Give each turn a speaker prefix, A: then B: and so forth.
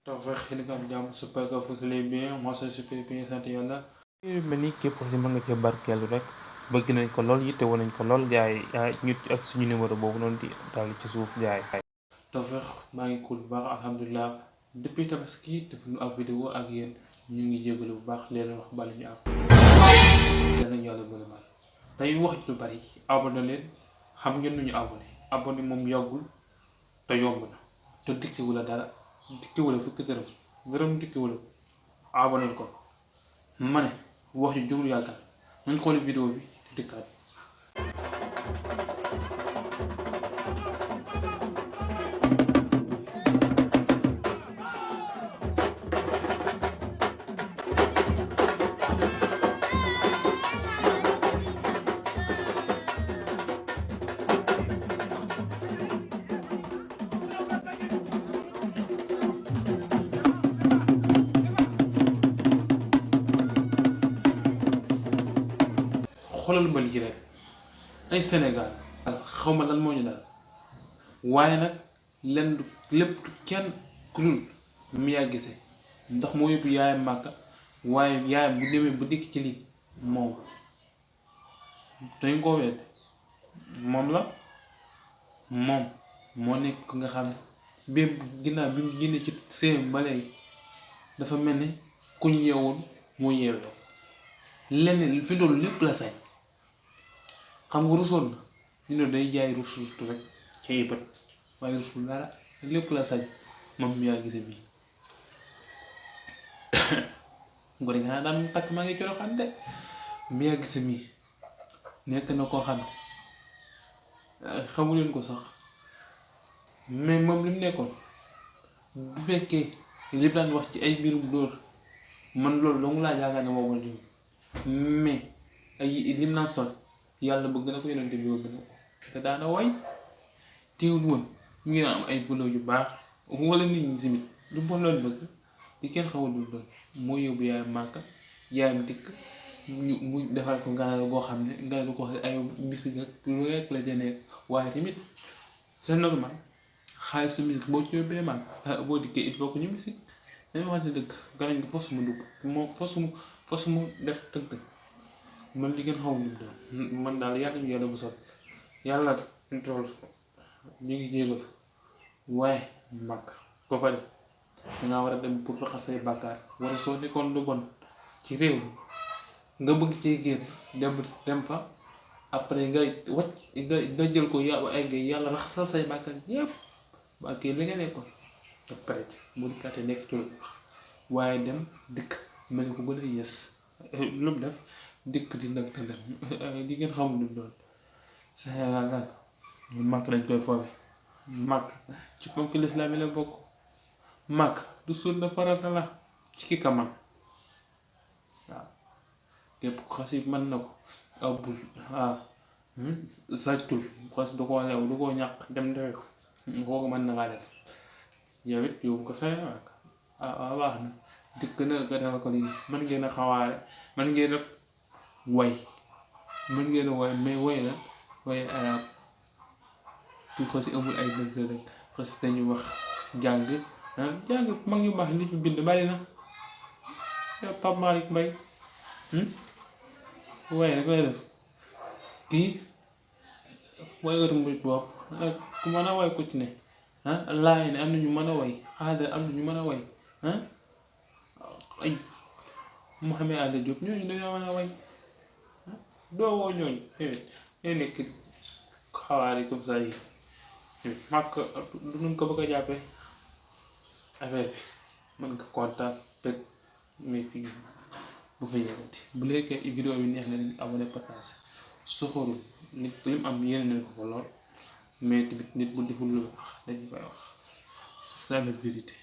A: Tawfekh yéen a ngi am jàmm super que vous allez bien moi c'est super bien sant yàlla.
B: mel ni képp si mën nga cee barkeelu rek bëgg nañ ko lool yitte woon nañ ko lool gars yi ñu ak suñu numéro boobu noonu di daal ci suuf gars yi.
A: Tawfekh maa ngi cool bu baax alhamdulilah depuis tabaski def nu ak vidéo ak yéen ñu ngi jégalu bu baax leen wax bala ñu am danañ yàlla bëri mal tey wax lu bari abonné leen xam ngeen nu ñu abonné moom yàggul te yomb na te dikkiwu la dara dikkiwu la fukki dërëm dikkiwu la abonné ko ma ne wax yu jumlu yàggal nañ xooli vidéo bi di dikkaat. xoolal ma lii rek ay Sénégal xaw ma lan moo ñu daal waaye nag lenn lépp kenn ku dul Mia Guissé ndax moo yóbbu yaayam Màkka waaye yaayam bu demee bu dikk ci lii moom dañ koo wedd moom moo nekk ko nga xam ne bépp ginnaaw bi mu génnee ci séem ba léegi dafa mel ni kuñ yeewul moo yeewee lenn fi doon lépp la sañ xam nga rusoon na ñu ne day jaay rusutu rek ca ay bët waaye rusul dara lépp la sañ moom Mia Guissé bi ngori nga daan takk maa ngi coro xam de Mia Guissé mi nekk na koo xam ne xamuleen ko sax mais moom li mu nekkoon bu fekkee li daan wax ci ay mbirum dóor man loolu dong laa yaakaar ne moom la mais ay lim naan sol yàlla bëgg na ko yonent bi bëgg na ko te daana way teewul woon mu ngi am ay bëloo yu baax wala nit ñi simit lu bon loolu bëgg di kenn xawul lu doon moo yóbbu yaayam Màkka yaayam dikk mu defal ko nganaal goo xam ne nganaal ko ay misig ak lu rekk la ja nekk waaye tamit c'est normal xaalis su misig boo ci yóbbee Màkka boo dikkee il faut que ñu misig dañu waxante dëgg ganañ ko fos mu dugg moo fos mu def tëgg man li ngeen xamul doon man daal yàlla ñu yàlla bu sot yàlla ñu tool ñu ngi jéegal waaye mag ko fa def dangaa war a dem pour raxas say bàkkaar wala soo nekkoon lu bon ci réew mi nga bëgg cee génn dem fa après nga wàcc nga jël ko yàlla raxasal say bàkkaar yépp bàkkee li nga nekkoon nga pare ci bu dikkaate nekk ci lu waaye dem dikk mel ni ko gën a yées lu mu def dikk di nag te dem li ngeen xamul lu doon Sénégal daal màkk dañ koy foowe màkk ci ponk lislaam yi la bokk màkk du sunna farata la ci ki ka man waaw képp ko xas yi mën na ko abul sàccul xas du koo leew du koo ñàq dem defe ko kooku mën na ngaa def yow it yóbbu ko say màkk baax na dikk na nga defa ko lii mën ngeen a xawaare mën ngeen def way mën ngeen a way mais way la way arab ki ko si amul ay dëgg xas dañuy wax jàng mag ñu baax li fi bind bari na Pape Malick Mbaye way rek lay def kii way atu murit bopp ku mën a way ko ci ne laay ne am na ñu mën a way xaadar am na ñu mën a way ay Mouhamed Anta Diop ñooñu dañoo mën a way doo woo ñooñu nekk xawaari comme ça yi màkk du nu ko bëgg a jàppee affaire bi mën nga kontaan tëg mais fii bu fa yewati bu lekkee vidéo bi neex na nañ abonné partage soxorul nit lim am yéene nañ ko lool mais tamit nit bu deful lu wax dañu koy wax c'est ça la vérité.